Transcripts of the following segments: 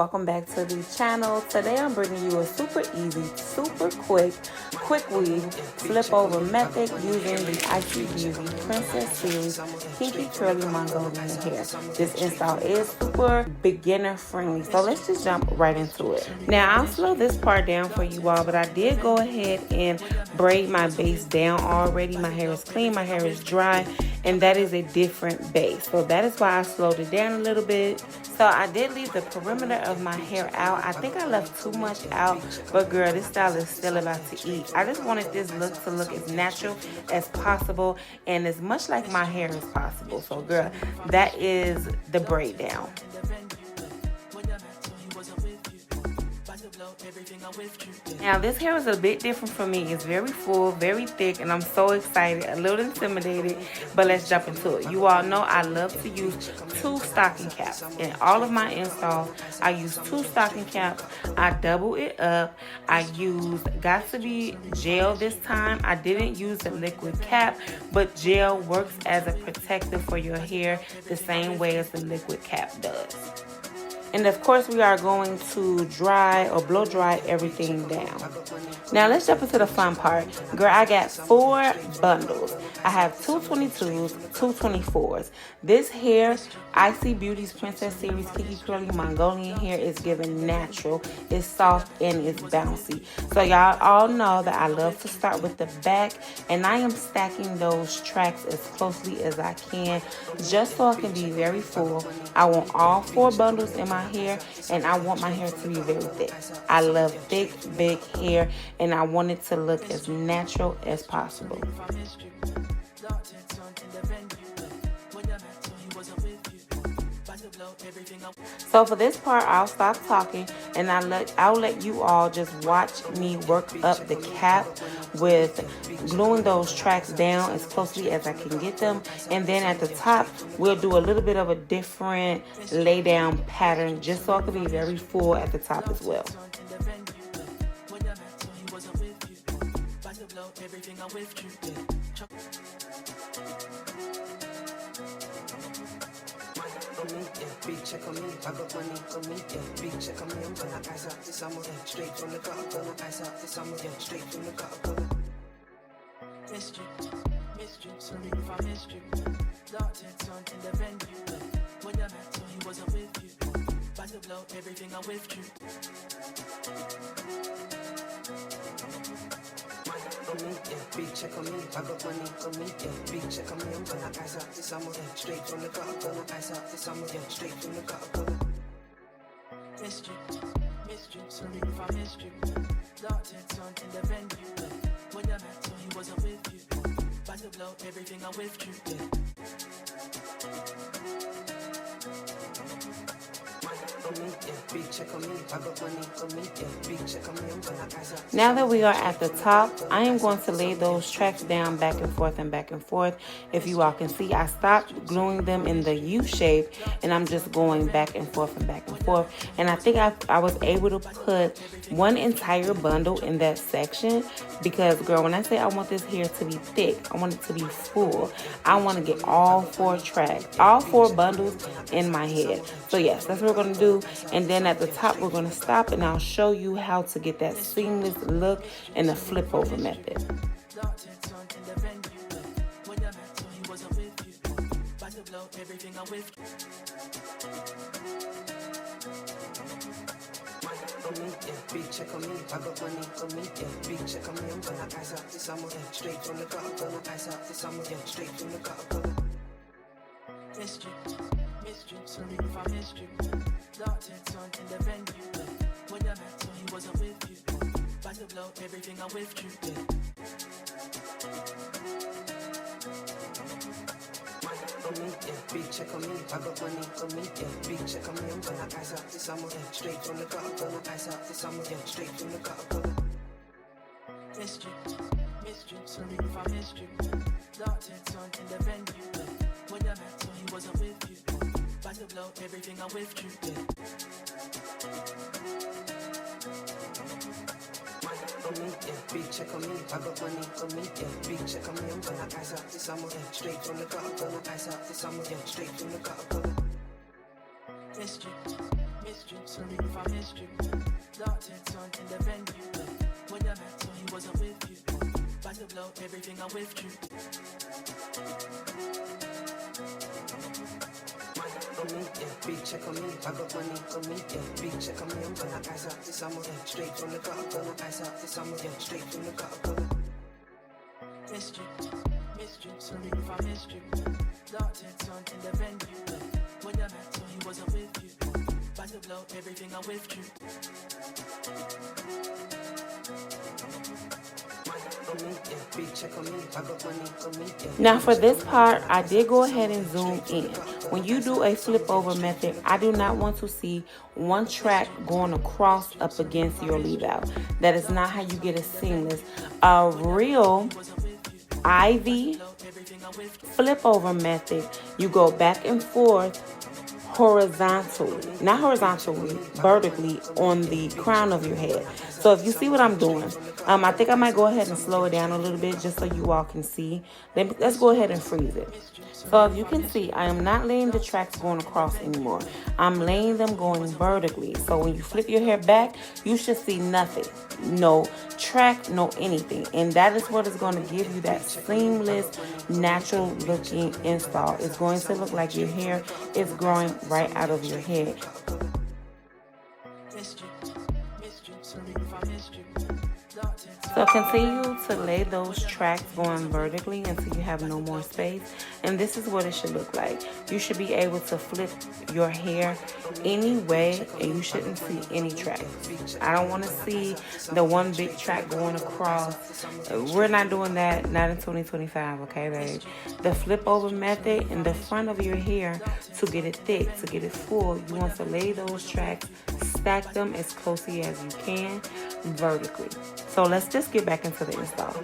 welcome back to the channel. Today I'm bringing you a super easy, super quick weave flip over method using the Isee Beauty Princess Series Kinky Curly Mongolian hair. This install is super beginner friendly, so let's just jump right into it. Now I'll slow this part down for you all, but I did go ahead and braid my base down already. My hair is clean, my hair is dry, and that is a different base, so that is why I slowed it down a little bit. So I did leave the perimeter of my hair out. I think I left too much out, but girl, this style is still about to eat. I just wanted this look to look as natural as possible and as much like my hair as possible. So girl, that is the braid down. Now this hair is a bit different for me. It's very full, very thick, and I'm so excited, a little intimidated, but let's jump into it. You all know I love to use 2 stocking caps. In all of my installs, I use 2 stocking caps. I double it up. I used Got2b gel this time. I didn't use the liquid cap, but gel works as a protector for your hair the same way as the liquid cap does. And of course, we are going to dry or blow dry everything down. Now let's jump into the fun part. Girl, I got 4 bundles. I have 2 22s, 2 24s. This hair, Isee Beauty's Princess Series Kinky Curly Mongolian hair, is given natural. It's soft and it's bouncy. So y'all all know that I love to start with the back, and I am stacking those tracks as closely as I can, just so it can be very full. I want all 4 bundles in my hair, and I want my hair to be very thick. I love thick, big hair, and I want it to look as natural as possible. So for this part, I'll stop talking and I'll let you all just watch me work up the cap with gluing those tracks down as closely as I can get them. And then at the top, we'll do a little bit of a different lay down pattern just so it can be very full at the top as well. Big check on me, I got money on me, yeah. Big check on me, I'm gonna ice out this summer, yeah. Straight from the gutter, gonna ice out this summer, yeah. Straight from the gutter, gonna missed you, sorry if I missed you. Dark tints on in the venue. When I met you, he wasn't with you. About to blow everything I whipped you. Big check on me, I got money on me, yeah. Big check on me, I'm gonna ice out this summer, yeah. Straight from the gutter, gonna ice out this summer, yeah. Straight from the gutter, gonna missed you, sorry if I missed you. Dark tints on in the venue. When I met you, he wasn't with you. About to blow everything I whipped you, yeah. Now that we are at the top, I am going to lay those tracks down back and forth and back and forth. If you all can see, I stopped gluing them in the U shape and I'm just going back and forth and back and forth. And I think I was able to put 1 entire bundle in that section because, girl, when I say I want this hair to be thick, I want it to be full. I want to get all 4 tracks, all 4 bundles in my head. So yes, that's what we're going to do. And then at the top, we're going to stop and I'll show you how to get that seamless look in the flip over method. Big check on me, I got money on me, yeah. Big check on me, I'm gonna ice out this summer, yeah. Straight from the gutter, gonna ice out this summer, yeah. Straight from the gutter, gonna missed you, sorry if I missed you. Dark tints on in the venue. When I met you, he wasn't with you. About to blow everything I whipped you, yeah. Big check on me, I got money on me, yeah. Big check on me, I'm gonna ice out this summer, yeah. Straight from the gutter, gonna ice out this summer, yeah. Straight from the gutter, gonna missed you, sorry if I missed you. Dark tints on in the venue. When I met you, he wasn't with you. About to blow everything I whipped you, yeah. Big check on me, I got money on me, yeah. Big check on me, I'm gonna ice out this summer, yeah. Straight from the gutter, gonna ice out this summer, yeah. Straight from the gutter, gonna missed you, sorry if I missed you. Dark tints on in the venue. When I met him, he wasn't with you. About to blow everything I withdrew. Big check on me, I got money on me, yeah. Big check on me, I'm gonna ice out this summer, yeah. Straight from the gutter, gonna ice out this summer, yeah. Straight from the gutter, gonna missed you, sorry if I missed you. Dark tints on in the venue. When I met him, he wasn't with you. About to blow everything I withdrew. Now for this part, I did go ahead and zoom in. When you do a flip over method, I do not want to see one track going across up against your leave out. That is not how you get it seamless. A real Isee flip over method, you go back and forth horizontally, not horizontally, vertically on the crown of your head. So if you see what I'm doing, I think I might go ahead and slow it down a little bit just so you all can see. Let's go ahead and freeze it. So if you can see, I am not laying the tracks going across anymore. I'm laying them going vertically. So when you flip your hair back, you should see nothing. No track, no anything. And that is what is going to give you that seamless, natural looking install. It's going to look like your hair is growing right out of your head. So continue to lay those tracks going vertically until you have no more space. And this is what it should look like. You should be able to flip your hair any way and you shouldn't see any tracks. I don't want to see the one big track going across. We're not doing that, not in 2025, okay, babe? The flip over method in the front of your hair, to get it thick, to get it full, you want to lay those tracks, stack them as closely as you can vertically. So let's just get back into the install.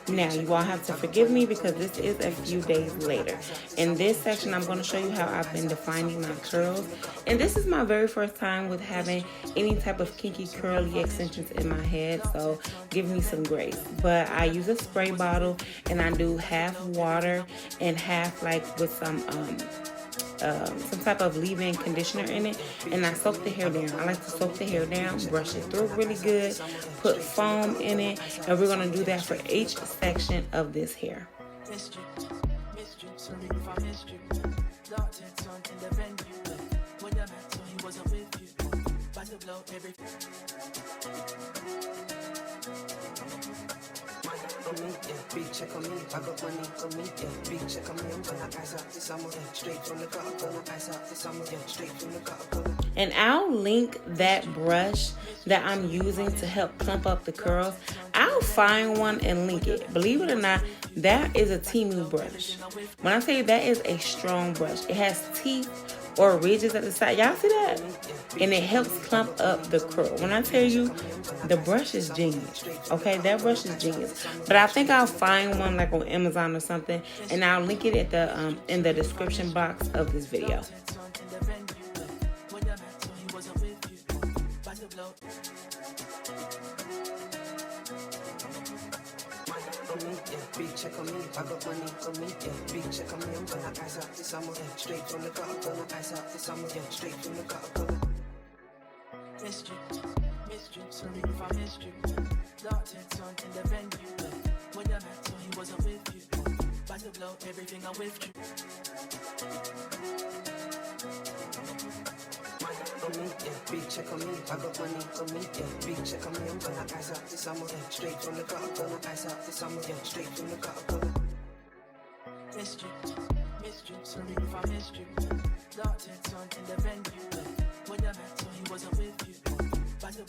Now, you all have to forgive me because this is a few days later. In this section, I'm going to show you how I've been defining my curls. And this is my very first time with having any type of kinky curly extensions in my head. So give me some grace. But I use a spray bottle and I do half water and half like with some type of leave-in conditioner in it, and I soak the hair down. I like to soak the hair down, brush it through really good, put foam in it, and we're going to do that for each section of this hair. Big check on me, I got money on me, yeah. Big check on me, I'm gonna ice out this summer, yeah. Straight from the gutter, gonna ice out this summer, yeah. Straight from the gutter. And I'll link that brush that I'm using to help clump up the curls. I'll find one and link it. Believe it or not, that is a Temu brush. When I tell you that is a strong brush, it has teeth or ridges at the side. Y'all see that? And it helps clump up the curl. When I tell you, the brush is genius. Okay, that brush is genius. But I think I'll find one like on Amazon or something, and I'll link it at the in the description box of this video. Big check on me, I got money on me, yeah. Big check on me, I'm gonna ice out this summer, yeah. Straight from the gutter, gonna ice out this summer, yeah. Straight from the gutter. Missed you, sorry if I missed you. Dark tints on in the venue. When I met him, he wasn't with you. About to blow everything I withdrew. Big check on me, I got money on me, yeah. Big check on me, I'm gonna ice out this summer, yeah. Straight from the gutter, gonna ice out this summer, yeah. Straight from the gutter. Missed you, sorry if I missed you. Dark tints on in the venue. When I met him, he wasn't with you. About to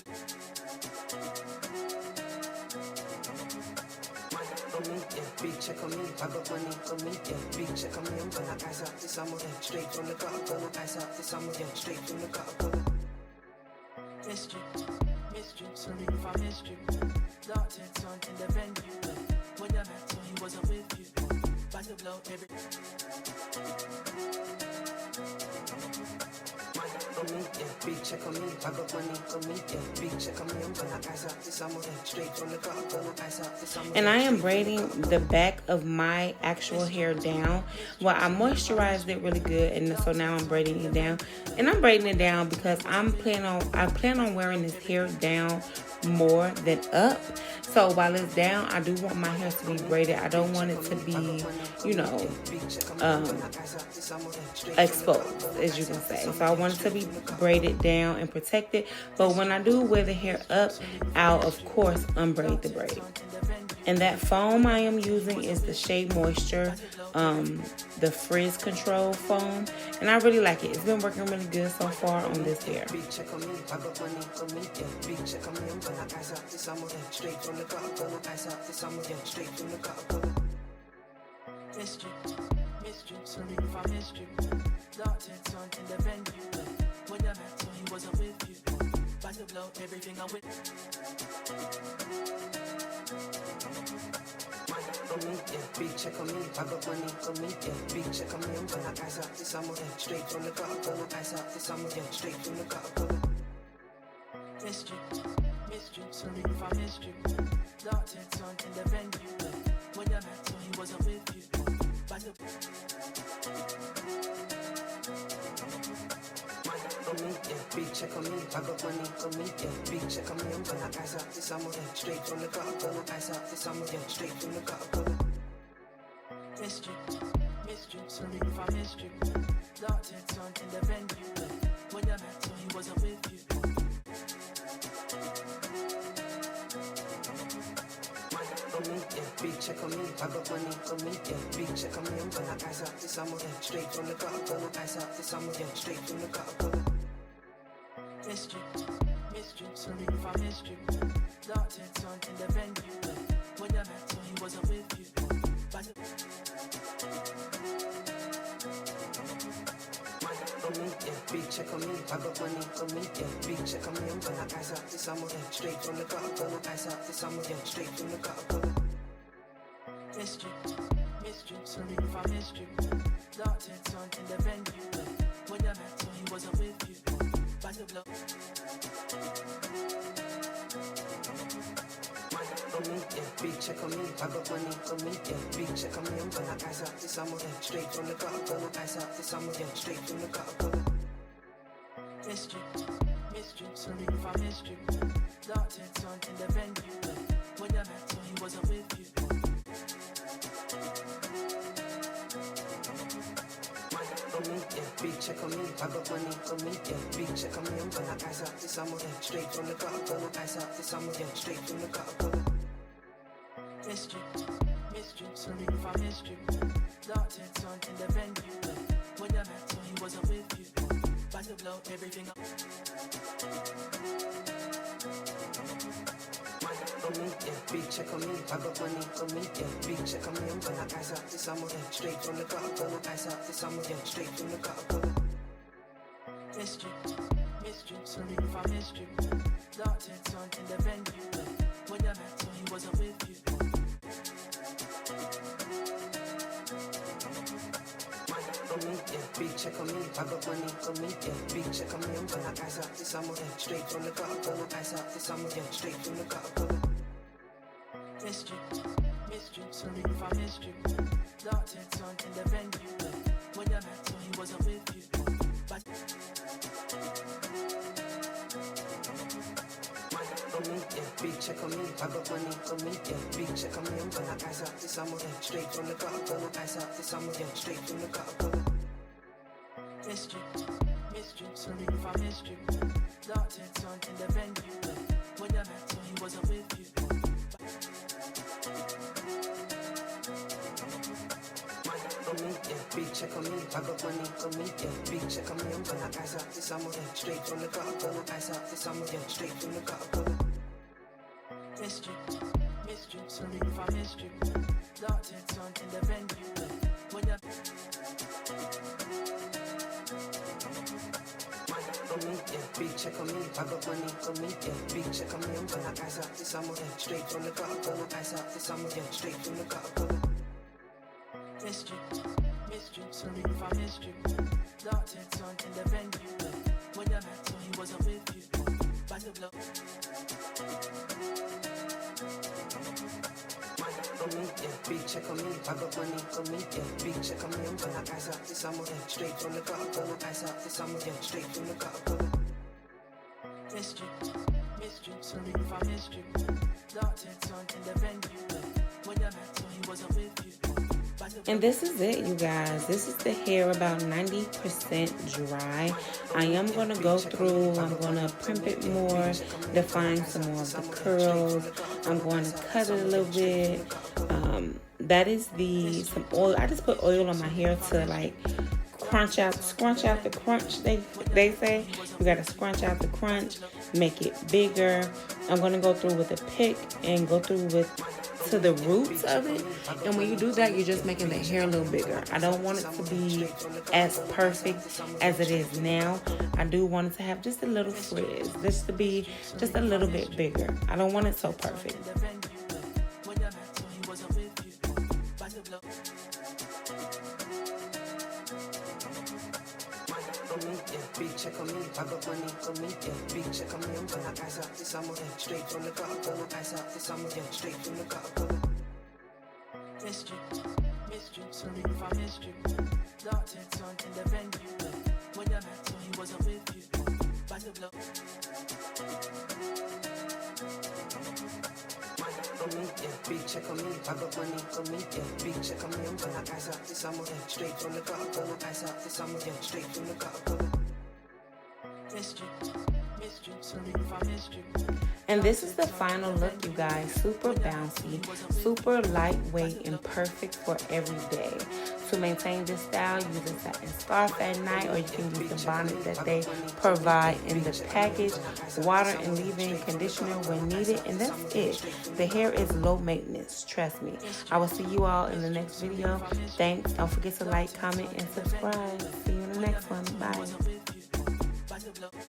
big check on me, I got money on me, yeah. Big check on me, I'm gonna ice out this summer, yeah. Straight from the gutter, gonna ice out this summer, yeah. Straight from the gutter. Missed you, sorry if I missed you. Dark tints on in the venue. When I met him, he wasn't with you. Big check on me, I got money on me, yeah. Big check on me, I'm gonna ice out this summer, straight from the gutter, gonna ice out this summer. And I am braiding the back of my actual hair down. Well, I moisturized it really good, and so now I'm braiding it down. And I'm braiding it down because I plan on wearing this hair down more than up. So while it's down, I do want my hair to be braided. I don't want it to be, you know, exposed, as you can say. So I want it to be braided down and protected. But when I do wear the hair up, I'll of course unbraid the braid. And that foam I am using is the Shea Moisture, the frizz control foam, and I really like it. It's been working really good so far on this hair. Big check on me, I got money on me, yeah. Big check on me, I'm gonna ice out this summer, straight from the gutter, gonna ice out this summer, straight from the gutter. Missed you, sorry if I missed you. Dark tints on in the venue. When I met when he wasn't with you. By the blow, everything I with. Big check on me, I got money on me, yeah. Big check on me, I'm gonna ice out this summer, straight from the gutter, gonna ice out this summer, straight from the gutter. Missed you, sorry if I missed you. Dark tints on in the venue. When I met when he wasn't with you. By the big check on me, I got money on me, yeah. Big check on me, I'm gonna ice out this summer, straight from the gutter, gonna ice out this summer, straight from the gutter. Missed you, sorry if I missed you. Dark tints on in the venue. When I met when he wasn't with you. Big check on me, I got money on me, yeah. Big check on me, I'm gonna ice out this summer, straight from the gutter, gonna ice out this summer, straight from the gutter. Missed you, sorry if I missed you. Dark tints on in the venue. When I met when he wasn't with you. Big check on me, I got money on me, yeah. Big check on me, I'm gonna ice out this summer, straight from the gutter, gonna ice out this summer, straight from the gutter. Missed you, sorry if I missed you. Dark tints on in the venue. When I met when he wasn't with you. By the blow. Big check on me, I got money on me, yeah. Big check on me, I'm gonna ice out this summer, straight from the gutter, gonna ice out this summer, straight from the gutter. Missed you, sorry if I missed you. Dark tints on in the venue. When I met when he wasn't with you. Big check on me, I got money on me, yeah. Big check on me, I'm gonna ice out this summer, straight from the gutter, gonna ice out this summer, straight from the gutter. Missed you, sorry if I missed you. Dark tints on in the venue. When I met when he wasn't with you. By the blow, everything up. Big check on me, I got money on me, yeah. Big check on me, I'm gonna ice out this summer, straight from the gutter, gonna ice out this summer, straight from the gutter. Missed you, sorry if I missed you. Dark tints on in the venue. When I met when he wasn't with you. Big check on me, I got money on me, yeah. Big check on me, I'm gonna ice out this summer, straight from the gutter, gonna ice out this summer, straight from the gutter. Missed you, sorry if I missed you. Dark tints on in the venue. When I met when he wasn't with you. But big check on me, I got money on me, yeah. Big check on me, I'm gonna ice out this summer, straight from the gutter, gonna ice out this summer, straight from the gutter. Missed you, sorry if I missed you. Dark tints on in the venue. When I met when he wasn't with you. Big check on me, I got money on me, yeah. Big check on me, I'm gonna ice out this summer, straight from the gutter, gonna ice out this summer, straight from the gutter. Missed you, sorry if I missed you. Dark tints on in the venue. When I big check on me, I got money on me, yeah. Big check on me, I'm gonna ice out this summer, straight from the gutter, gonna ice out this summer, straight from the gutter. Missed you, sorry if I missed you. Dark tints on in the venue. When you met, so he wasn't with you. By the blow. Yeah, big check on me, I got money on me, yeah, big check on me, I'm gonna ice out this summer, yeah, straight from the gutter, gonna ice out this summer, yeah, straight from the gutter, gonna missed you, sorry if I missed you. Dark tints on in the venue. When you met, so he wasn't with you. And this is it, you guys. This is the hair about 90% dry. I am going to go through, I'm going to primp it more, define some more of the curls. I'm going to cut it a little bit. That is some oil. I just put oil on my hair to like scrunch out the crunch, they say. You got to scrunch out the crunch, make it bigger. I'm going to go through with a pick and go through to the roots of it. And when you do that, you're just making the hair a little bigger. I don't want it to be as perfect as it is now. I do want it to have just a little frizz, just to be just a little bit bigger. I don't want it so perfect. Big check on me, I got money on me, yeah, big check on me, I'm gonna ice out this summer, yeah, straight from the gutter, gonna ice out this summer, yeah, straight from the gutter, gonna missed you, sorry if I missed you. Dark tints on in the venue. When you met, so he wasn't with you. By the blow. Yeah, big check on me, I got money on me, yeah, big check on me, I'm gonna ice out this summer, yeah, straight from the gutter, gonna ice out this summer, yeah, straight from the gutter, gonna missed you, sorry if I missed you. And this is the final look, you guys. Super bouncy, super lightweight, and perfect for every day. To maintain this style, use a satin scarf at night, or you can use the bonnet that they provide in the package. Water and leave-in conditioner when needed, and that's it. The hair is low maintenance, trust me. I will see you all in the next video. Thanks. Don't forget to like, comment, and subscribe. See you in the next one. Bye.